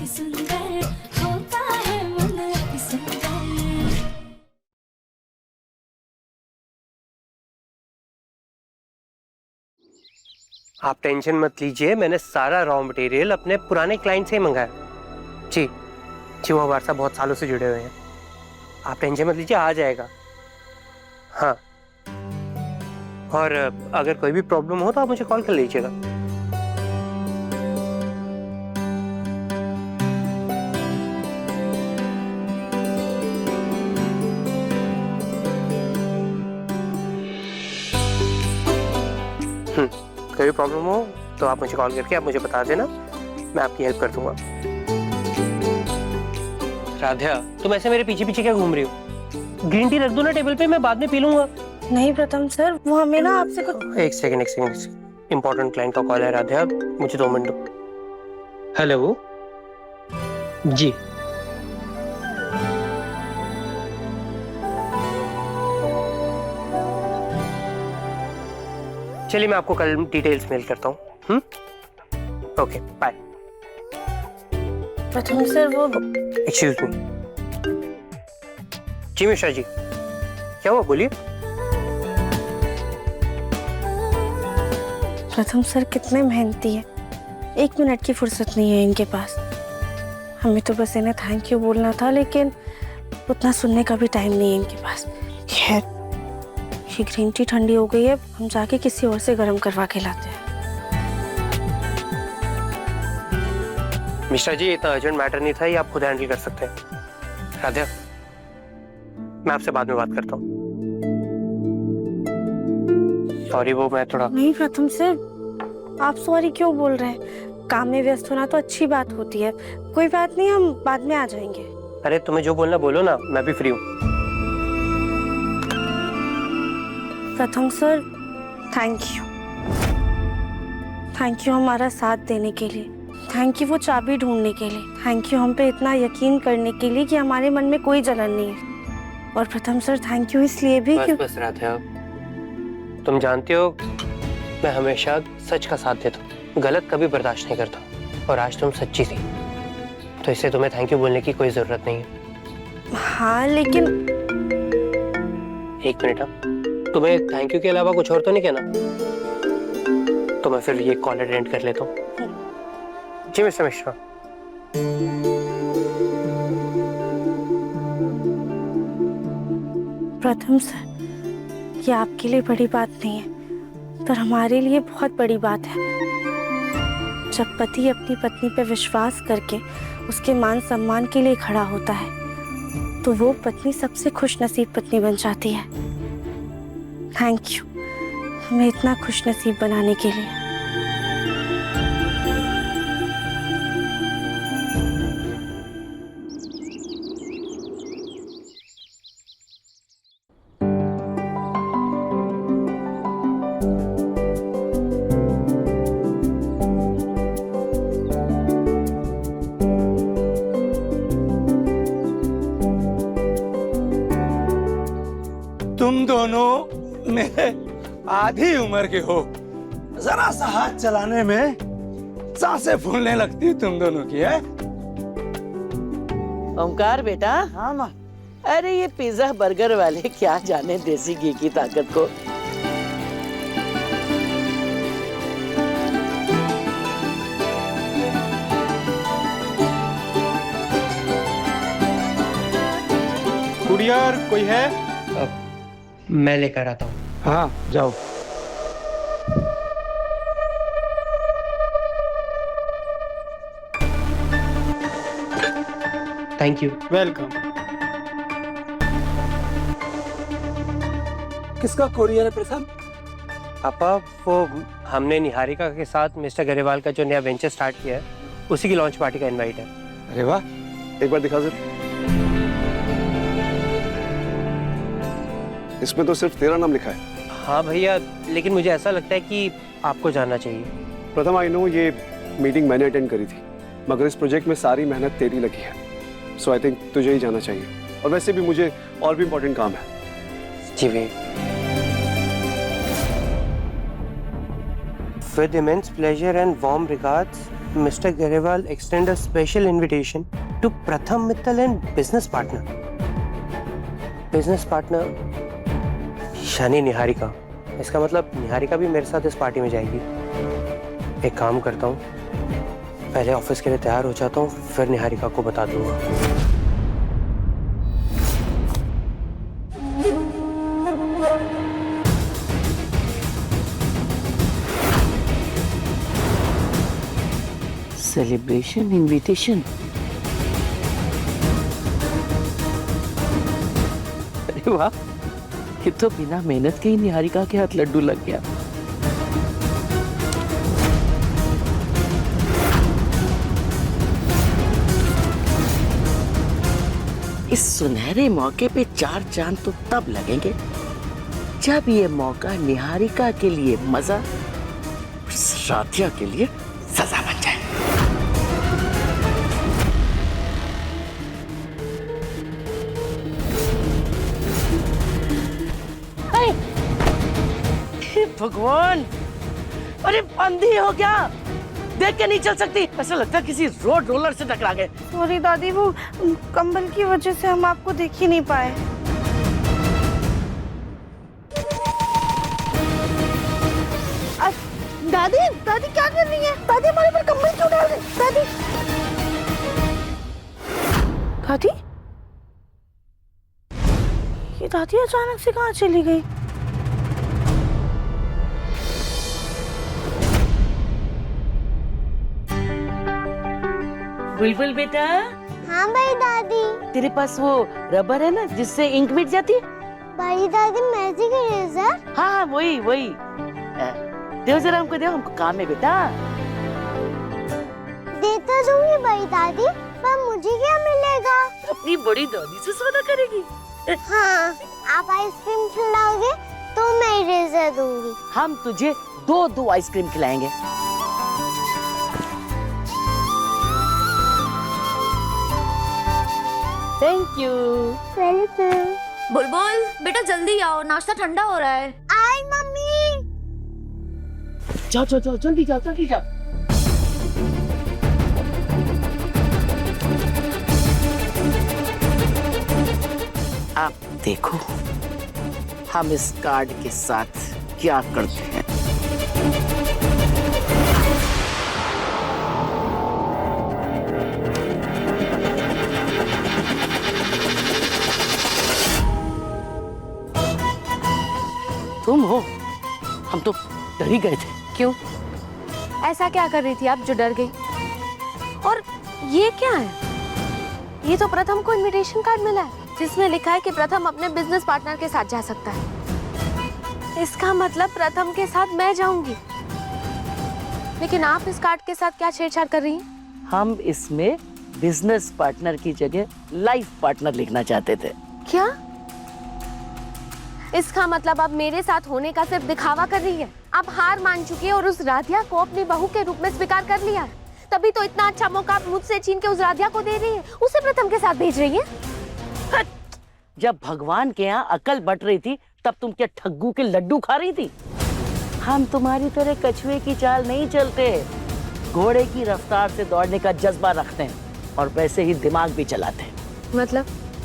अति सुंदर होता है मन अति सुंदर। आप टेंशन मत लीजिए, मैंने सारा रॉ मटेरियल अपने पुराने क्लाइंट से ही मंगाया। जी जी, वो हमारे साथ बहुत सालों से जुड़े हुए हैं। आप टेंशन मत लीजिए, आ जाएगा। हाँ, और अगर कोई भी प्रॉब्लम हो तो आप मुझे कॉल कर लीजिएगा। कोई भी प्रॉब्लम हो तो आप मुझे कॉल करके आप मुझे बता देना, मैं आपकी हेल्प कर दूंगा। राधा, तुम ऐसे मेरे पीछे पीछे क्या घूम रही हो? ग्रीन टी रख दो ना टेबल पे, मैं बाद में पी लूंगा। नहीं प्रथम सर, वो हमें ना आपसे कुछ। एक सेकंड, इंपॉर्टेंट क्लाइंट का कॉल है राधा, मुझे 2 मिनट दो। हेलो जी, चलिए मैं आपको कल डिटेल्स मेल करता हूँ। Okay bye. प्रथम सर वो एक्सक्यूज मी। जी मिश्रा जी, क्या हुआ, बोलिए। प्रथम सर कितने मेहनती है, 1 मिनट की फुर्सत नहीं है इनके पास। हमें तो बस इन्हें थैंक यू बोलना था, लेकिन उतना सुनने का भी टाइम नहीं है इनके पास। खैर, ये ग्रीन टी ठंडी हो गई है, हम जाके किसी और से गर्म करवा के लाते हैं। मिश्रा जी, इतना अर्जेंट मैटर नहीं था, ये आप खुद हैंडल कर सकते हैं। राधा, मैं आपसे बाद में बात करता हूँ। सॉरी, वो मैं थोड़ा। नहीं प्रथम सर, आप सॉरी क्यों बोल रहे हैं? काम में व्यस्त होना तो अच्छी बात होती है। कोई बात नहीं, हम बाद में आ जाएंगे। अरे तुम्हें जो बोलना बोलो ना, मैं भी फ्री हूँ। प्रथम सर थैंक यू हमारा साथ देने के लिए। थैंक यू वो चाबी ढूंढने के लिए। थैंक यू हम पे इतना यकीन करने के लिए कि हमारे मन में कोई जलन नहीं है। और प्रथम सर थैंक यू इसलिए भी कि बस राधा, तुम जानती हो मैं हमेशा सच का साथ देता हूँ, गलत कभी बर्दाश्त नहीं करता। और आज तुम सच्ची थी, तो इससे तुम्हें थैंक यू बोलने की कोई जरूरत नहीं है। हाँ लेकिन 1 मिनट, तुम्हें थैंक यू के अलावा कुछ और तो नहीं कहना? तो मैं फिर ये कॉल अटेंड कर लेता हूँ। जी मिस्टर मिश्रा। प्रथम सर, ये आपके लिए बड़ी बात नहीं है, पर हमारे लिए बहुत बड़ी बात है। जब पति अपनी पत्नी पर विश्वास करके उसके मान सम्मान के लिए खड़ा होता है, तो वो पत्नी सबसे खुश नसीब पत्नी बन जाती है। थैंक यू हमें इतना खुश नसीब बनाने के लिए। तुम दोनों मेरे आधी उम्र के हो, जरा सा हाथ चलाने में सांसें फूलने लगती है तुम दोनों की। है ओमकार बेटा। हाँ माँ। अरे ये पिज्जा बर्गर वाले क्या जाने देसी घी की ताकत को। कुरियर कोई है? मैं लेकर आता हूँ। हाँ जाओ। Thank you. वेलकम। किसका कोरियर है प्रसाद? पापा, वो हमने निहारिका के साथ मिस्टर गरेवाल का जो नया वेंचर स्टार्ट किया है, उसी की लॉन्च पार्टी का इनवाइट है। अरे वाह, एक बार दिखा जरा। इसमें तो सिर्फ तेरा नाम लिखा है। हाँ भैया, लेकिन मुझे ऐसा लगता है कि आपको जानना चाहिए। प्रथम, आई नो ये मीटिंग मैंने अटेंड करी थी, मगर इस प्रोजेक्ट में सारी मेहनत तेरी लगी है, सो आई थिंक तुझे ही जाना चाहिए। और वैसे भी मुझे और भी इम्पोर्टेंट काम है। जी भैया। With immense pleasure and warm regards, Mr. Garewal extend a special invitation to Pratham Mittal and business partner. Business partner Shani Niharika. इसका मतलब निहारिका भी मेरे साथ इस पार्टी में जाएगी. एक काम करता हूँ, पहले ऑफिस के लिए तैयार हो जाता हूँ, फिर निहारिका को बता दूंगा. Celebration invitation. अरे वाह, ये तो बिना मेहनत के ही निहारिका के हाथ लड्डू लग गया. इस सुनहरे मौके पे 4 चांद तो तब लगेंगे जब ये मौका निहारिका के लिए मजा और राधिया के लिए सजा बन जाए. भगवान, अरे अंधी हो क्या? देख के नहीं चल सकती? ऐसा लगता है किसी रोड रोलर से टकरा गए. सॉरी दादी, वो कंबल की वजह से हम आपको देख ही नहीं पाए. दादी दादी क्या कर रही है? दादी हमारे पर कंबल क्यों डाल रही? दादी दादी ये दादी अचानक से कहाँ चली गई? बुलबुल बेटा. हाँ बड़ी दादी. तेरे पास वो रबर है ना जिससे इंक मिट जाती है? बड़ी दादी मैजिक इरेजर. हाँ वही वही. दो जरा हमको, दो, हमको काम है बेटा. देता दूंगी बड़ी दादी, पर मुझे क्या मिलेगा? अपनी बड़ी दादी से सौदा करेगी. हाँ, आप आइसक्रीम खिलाओगे तो मैं इरेजर दूंगी. हम तुझे 2 आइसक्रीम खिलाएंगे. Thank you. वेलकम. बुलबुल बेटा जल्दी आओ, नाश्ता ठंडा हो रहा है. आई मम्मी. जाओ जाओ जाओ, जल्दी जाओ जल्दी जाओ. आप देखो हम इस कार्ड के साथ क्या करते हैं. तुम हो? हम तो डर ही गए थे. क्यों? ऐसा क्या कर रही थी आप जो डर गई? और ये क्या है? ये तो प्रथम को इनविटेशन कार्ड मिला है जिसमें लिखा है कि प्रथम अपने बिजनेस पार्टनर के साथ जा सकता है. इसका मतलब प्रथम के साथ मैं जाऊंगी. लेकिन आप इस कार्ड के साथ क्या छेड़छाड़ कर रही हैं? हम इसमें बिजनेस पार्टनर की जगह लाइफ पार्टनर लिखना चाहते थे. क्या? इसका मतलब आप मेरे साथ होने का सिर्फ दिखावा कर रही है. आप हार मान चुकी है और उस राधिया को अपनी बहू के रूप में स्वीकार कर लिया है. तभी तो इतना अच्छा मौका आप मुझसे छीन के उस राधिया को दे रही है, उसे प्रथम के साथ भेज रही है. जब भगवान के यहाँ अकल बट रही थी तब तुम क्या ठग्गू के लड्डू खा रही थी? हम तुम्हारी तरह कछुए की चाल नहीं चलते. घोड़े की रफ्तार से दौड़ने का जज्बा रखते हैं और वैसे ही दिमाग भी चलाते हैं.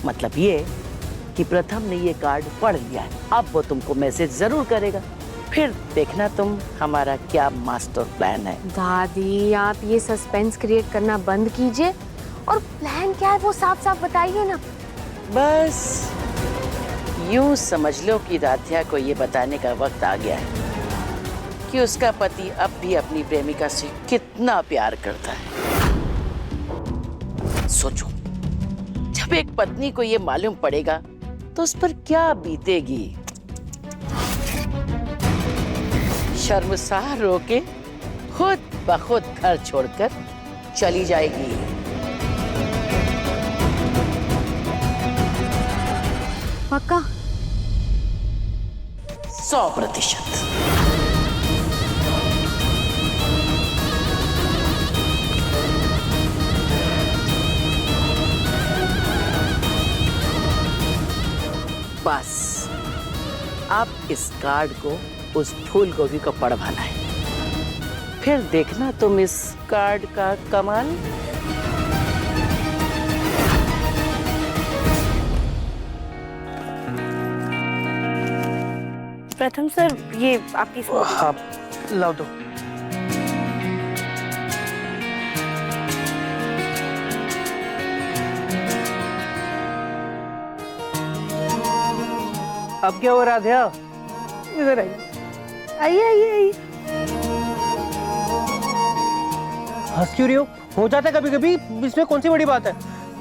मतलब ये कि प्रथम ने ये कार्ड पढ़ लिया है. अब वो तुमको मैसेज जरूर करेगा. फिर देखना तुम हमारा क्या मास्टर प्लान है. दादी आप ये सस्पेंस क्रिएट करना बंद कीजिए और प्लान क्या है वो साफ साफ बताइए ना. बस यूं समझ लो कि राधिया को ये बताने का वक्त आ गया है कि उसका पति अब भी अपनी प्रेमिका से कितना प्यार करता है. सोचो, जब एक पत्नी को ये मालूम पड़ेगा तो उस पर क्या बीतेगी. शर्मसार होके खुद ब खुद घर छोड़कर चली जाएगी. पक्का? 100%. बस अब इस कार्ड को उस फूल गोभी को पढ़वाना है. फिर देखना तुम इस कार्ड का कमाल। प्रथम सर, ये आपकी हाँ, लाओ दो। अब क्या हो रहा था? इधर आइए। आइए आइए आइए। हंस क्यों रही हो जाता है कभी कभी, इसमें कौन सी बड़ी बात है?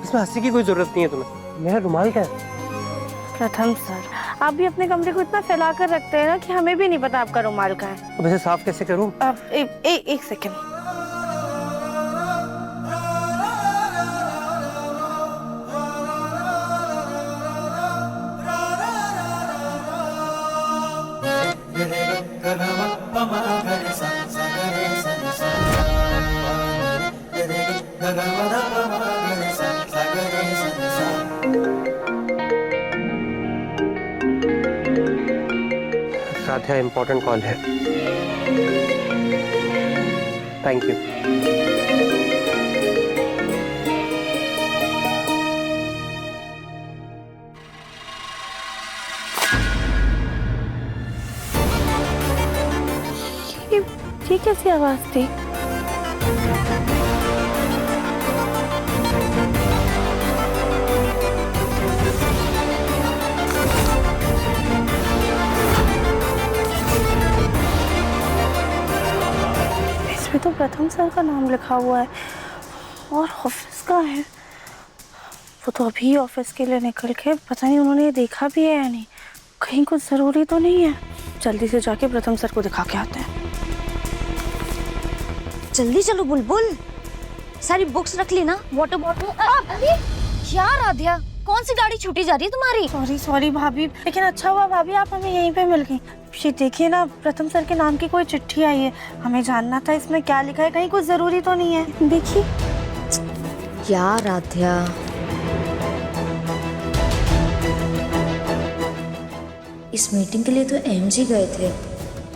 इसमें हंसी की कोई जरूरत नहीं है तुम्हें। मेरा रुमाल क्या है? प्रथम सर, आप भी अपने कमरे को इतना फैला कर रखते हैं ना कि हमें भी नहीं पता आपका रुमाल कहाँ है। अब इसे साफ कैसे करूं? अब एक सेकंड। राधा, इम्पोर्टेंट कॉल है। Thank you. ये कैसी आवाज थी? इसमें तो प्रथम सर का नाम लिखा हुआ है और ऑफिस का है। वो तो अभी ऑफिस के लिए निकल के, पता नहीं उन्होंने देखा भी है या नहीं। कहीं कुछ जरूरी तो नहीं है। जल्दी से जाके प्रथम सर को दिखा के आते हैं। जल्दी चलो बुलबुल, सारी बुक्स रख ली ना, वाटर बॉटल। अरे क्या राधिया, कौन सी गाड़ी छूटी जा रही है तुम्हारी? सॉरी भाभी, लेकिन अच्छा हुआ भाभी आप हमें यहीं पे मिल गई। ये देखिए ना, प्रथम सर के नाम की कोई चिट्ठी आई है। हमें जानना था इसमें क्या लिखा है, कहीं कुछ जरूरी तो नहीं है। देखिए। क्या राधिया, इस मीटिंग के लिए तो एमजी गए थे,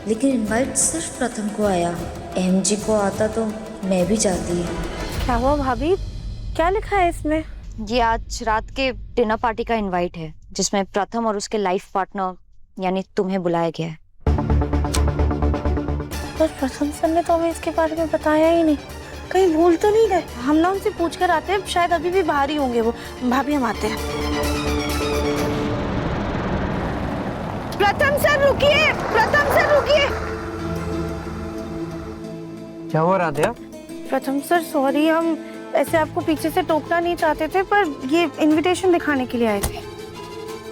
लेकिन इनवाइट सिर्फ प्रथम को आया। एमजी को आता तो मैं भी जाती। क्या हुआ भाभी, क्या लिखा है इसमें? ये आज रात के डिनर पार्टी का इनवाइट है, जिसमें प्रथम और उसके लाइफ पार्टनर यानी तुम्हें बुलाया गया है। पर प्रथम सर ने तो हमें इसके बारे में बताया ही नहीं। कहीं भूल तो नहीं गए? हम ना उनसे पूछ कर आते हैं, शायद अभी भी बाहर ही होंगे वो। भाभी हम आते हैं। प्रथम सर रुकिए, प्रथम सर रुकिए। क्या हुआ राधा? प्रथम सर सॉरी, हम ऐसे आपको पीछे से टोकना नहीं चाहते थे, पर ये इनविटेशन दिखाने के लिए आए थे।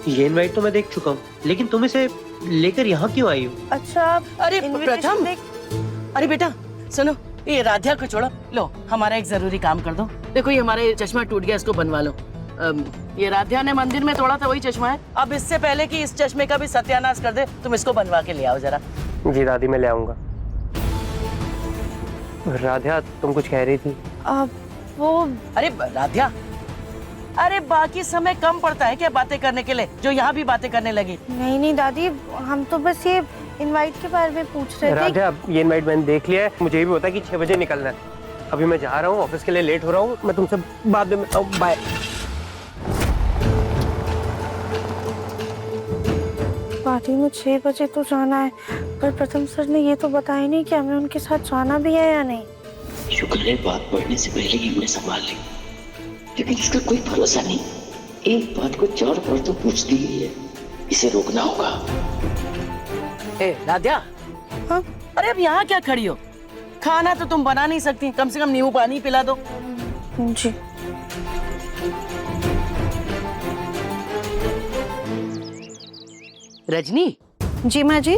ये इनवाइट तो मैं देख चुका हूँ, लेकिन तुम इसे लेकर यहाँ क्यों आई हो? अच्छा, अरे invitation प्रथम, देख- अरे बेटा सुनो, ये राधिया को छोड़ो, लो हमारा एक जरूरी काम कर दो। देखो ये हमारा चश्मा टूट गया, इसको बनवा लो। ये राधिया ने मंदिर में तोड़ा था, वही चश्मा है। अब इससे पहले कि इस चश्मे का भी सत्यानाश कर दे, तुम इसको बनवा के ले आओ जरा। जी दादी, मैं ले आऊंगा। राधा, तुम कुछ कह रही थी? वो अरे राधिया, अरे बाकी समय कम पड़ता है क्या बातें करने के लिए, जो यहाँ भी बातें करने लगी। नहीं दादी, हम तो बस ये इनवाइट के बारे में पूछ रहे थे। राधा, ये इनवाइट मैंने देख लिया है। मुझे भी पता है कि 6 बजे निकलना है। अभी मैं जा रहा हूँ, ऑफिस के लिए लेट हो रहा हूँ। मैं तुमसे बाद में मिलता हूँ। बाय। पार्टी में 6 बजे तो जाना है, पर प्रथम सर ने ये तो बताया नहीं कि हमें उनके साथ जाना भी है या नहीं। शुक्र है बात बढ़ने से पहले ही हमने संभाल ली, लेकिन इसका कोई भरोसा नहीं। एक बात को 4 बार तो पूछती ही है, इसे रोकना होगा। ए राधिया, हाँ? अरे अब यहाँ क्या खड़ी हो? खाना तो तुम बना नहीं सकती, कम से कम नींबू पानी पिला दो। जी। रजनी। जी माँ जी।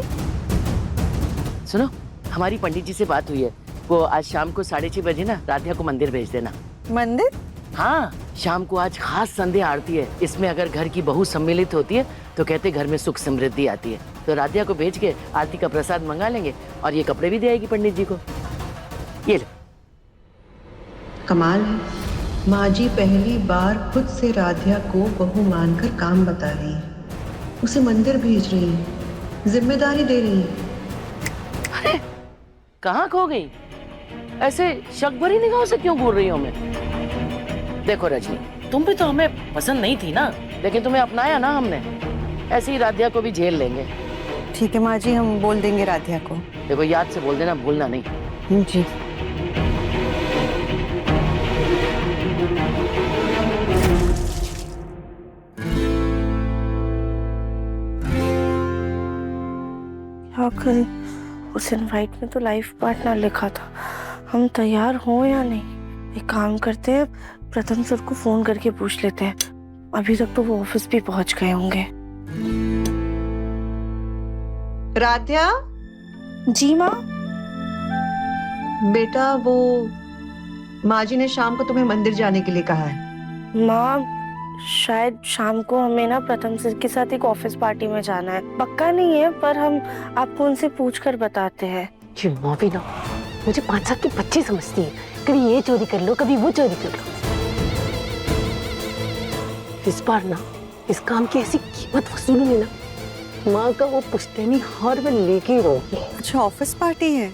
सुनो, हमारी पंडित जी से बात हुई है, वो आज शाम को 6:30 बजे ना राधिया को मंदिर भेज देना। मंदिर? हाँ, शाम को आज खास संध्या आरती है। इसमें अगर घर की बहू सम्मिलित होती है तो कहते घर में सुख समृद्धि आती है। तो राधिया को भेज के आरती का प्रसाद मंगा लेंगे और ये कपड़े भी दे आएगी पंडित जी को। ये लो। कमाल है, माँ जी पहली बार खुद से राधिया को बहू मानकर काम बता रही है, उसे मंदिर भेज रही है, जिम्मेदारी दे रही है। अरे कहाँ खो गई? ऐसे शक भरी निगाहों से क्यों घूर रही हो हमें? देखो रजनी, तुम भी तो हमें पसंद नहीं थी ना, लेकिन तुम्हें अपनाया ना हमने, ऐसे ही राधिया को भी झेल लेंगे। ठीक है माँ जी, हम बोल देंगे राधिया को। देखो याद से बोल देना, भूलना नहीं। जी। क्या करें, उस इनवाइट में तो लाइफ पार्टनर लिखा था। हम तैयार हो या नहीं? एक काम करते हैं, प्रथम सर को फोन करके पूछ लेते हैं। अभी तक तो वो ऑफिस भी पहुंच गए होंगे। राधिया। जी माँ। बेटा वो माँ जी ने शाम को तुम्हें मंदिर जाने के लिए कहा है। माँ शायद शाम को हमें ना प्रथम सर के साथ एक ऑफिस पार्टी में जाना है। पक्का नहीं है, पर हम आपको उनसे पूछकर बताते हैं। जी माँ भी ना मुझे 5 साल की बच्ची समझती है, कभी ये चोरी कर लो कभी वो चोरी कर लो। इस बार ना इस काम की ऐसी कीमत वसूलूंगी ना, माँ का वो पुश्तैनी हार में लेके रहोगी। अच्छा ऑफिस पार्टी है,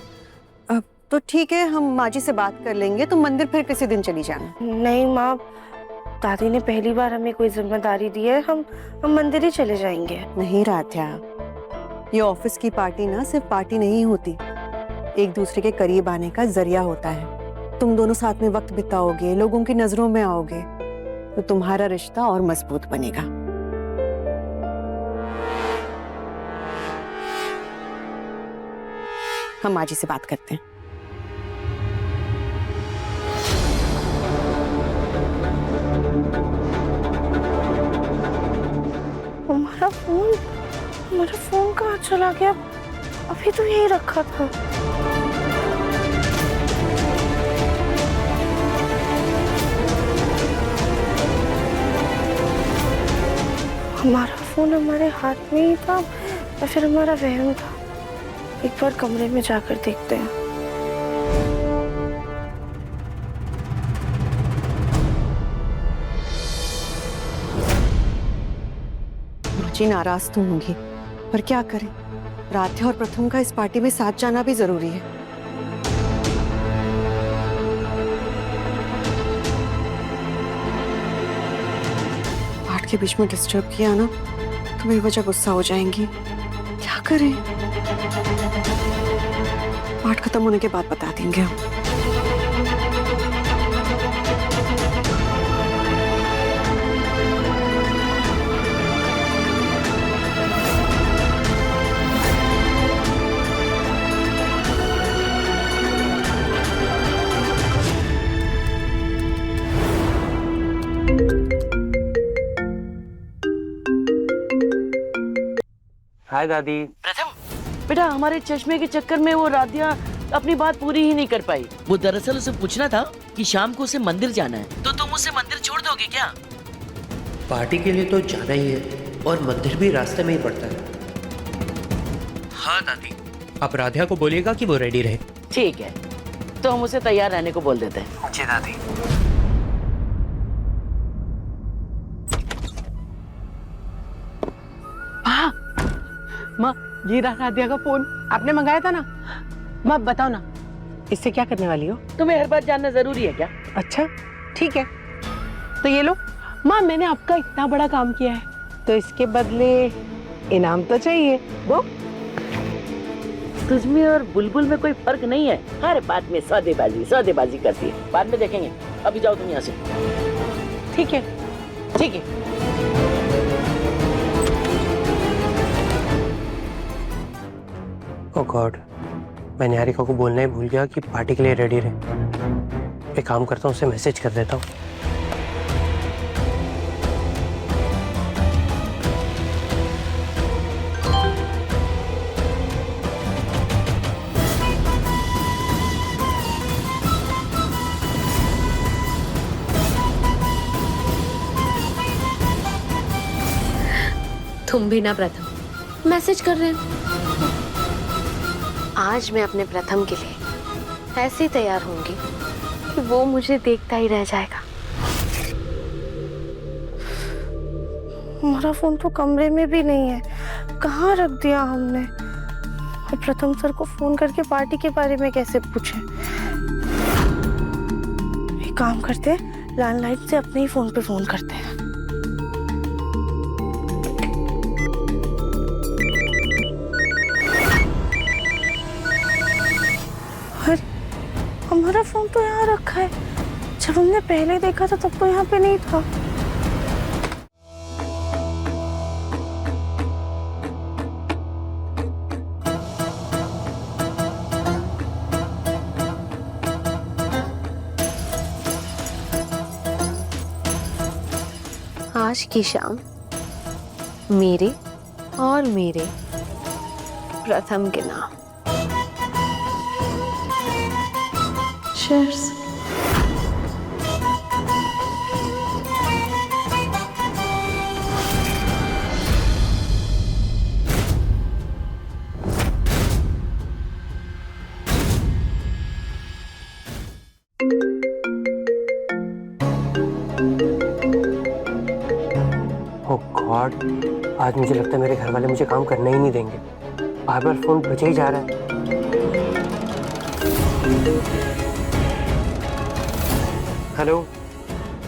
अब तो ठीक है, हम माँ जी से बात कर लेंगे। तुम मंदिर फिर किसी दिन चली जाना। नहीं माँ, दादी ने पहली बार हमें कोई जिम्मेदारी दी है, हम मंदिर ही चले जाएंगे। नहीं राधिया, ये ऑफिस की पार्टी ना सिर्फ पार्टी नहीं होती, एक दूसरे के करीब आने का जरिया होता है। तुम दोनों साथ में वक्त बिताओगे, लोगों की नजरों में आओगे, तो तुम्हारा रिश्ता और मजबूत बनेगा। हम माँ जी से बात करते हैं। हमारा फोन कहाँ चला गया? अभी तो यही रखा था। हमारा फोन हमारे हाथ में ही था या फिर हमारा वहम था? एक बार कमरे में जाकर देखते हैं। जी नाराज तो होंगी, पर क्या करें, राधिया और प्रथम का इस पार्टी में साथ जाना भी जरूरी है। पार्ट के बीच में डिस्टर्ब किया ना तो मेरी वजह गुस्सा हो जाएंगी। क्या करें? पार्ट खत्म होने के बाद बता देंगे हम। हाय दादी। प्रथम बेटा, हमारे चश्मे के चक्कर में वो राधिया अपनी बात पूरी ही नहीं कर पाई। वो दरअसल उसे पूछना था कि शाम को उसे मंदिर जाना है, तो तुम उसे मंदिर छोड़ दोगे क्या? पार्टी के लिए तो जाना ही है और मंदिर भी रास्ते में ही पड़ता है। हाँ दादी, आप राधिया को बोलिएगा कि वो रेडी रहे। ठीक है, तो हम उसे तैयार रहने को बोल देते हैं। जी दादी। माँ, ये रहा राधिया का फोन, आपने मंगाया था ना। माँ बताओ ना, इससे क्या करने वाली हो? तुम्हें हर बात जानना जरूरी है क्या? अच्छा ठीक है, तो ये लो। माँ मैंने आपका इतना बड़ा काम किया है, तो इसके बदले इनाम तो चाहिए। वो तुझमें और बुलबुल में कोई फर्क नहीं है, हर बात में सौदेबाजी करती है। बाद में देखेंगे, अभी जाओ तुम यहाँ से। ठीक है ठीक है। ओह गॉड, मैं निहारिका को बोलना ही भूल गया कि पार्टी के लिए रेडी रहे। एक काम करता हूँ, उसे मैसेज कर देता हूँ। तुम भी ना प्रथम मैसेज कर रहे हो। आज मैं अपने प्रथम के लिए ऐसे तैयार होंगी कि वो मुझे देखता ही रह जाएगा। हमारा फोन तो कमरे में भी नहीं है, कहाँ रख दिया हमने? और प्रथम सर को फोन करके पार्टी के बारे में कैसे पूछे? एक काम करते हैं, लैंडलाइन से अपने ही फोन पे फोन करते हैं। और हमारा फोन तो यहाँ रखा है, जब हमने पहले देखा था तब तो यहाँ पे नहीं था। आज की शाम मेरे और मेरे प्रथम के नाम। Cheers. ओह गॉड, आज मुझे लगता है मेरे घर वाले मुझे काम करने ही नहीं देंगे। बार बार फोन बजे ही जा रहा है। हेलो,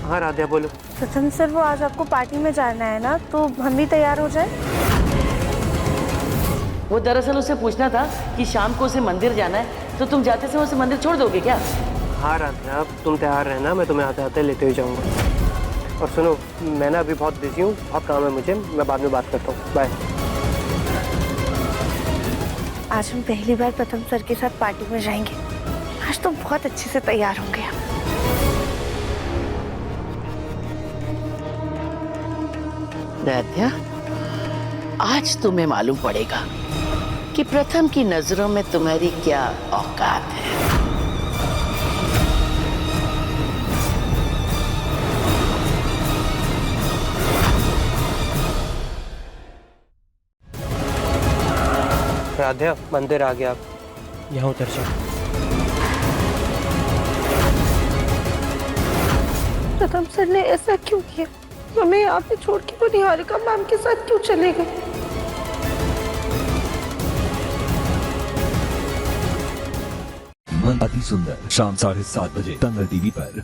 हाँ राध्या बोलो। प्रथम सर, वो आज आपको पार्टी में जाना है ना, तो हम भी तैयार हो जाए। वो दरअसल उसे पूछना था कि शाम को उसे मंदिर जाना है, तो तुम जाते से उसे मंदिर छोड़ दोगे क्या? हाँ राध्या, तुम तैयार रहना, मैं तुम्हें आते आते लेते हुए जाऊँगा। और सुनो, मैं ना अभी बहुत बिजी हूँ, बहुत काम है मुझे, मैं बाद में बात करता हूँ, बाय। आज हम पहली बार प्रथम सर के साथ पार्टी में जाएंगे। आज तो बहुत अच्छे से तैयार होंगे हम। राध्या, आज तुम्हें मालूम पड़ेगा कि प्रथम की नजरों में तुम्हारी क्या औकात है। राध्या, मंदिर आ गया, यहाँ उतर जाओ। प्रथम सर ने ऐसा क्यों किया? हमें यहाँ पे छोड़ के वो निहारिका मैम के साथ क्यों चले गए? मन अति सुंदर, शाम 7:30 बजे तंगल टीवी पर।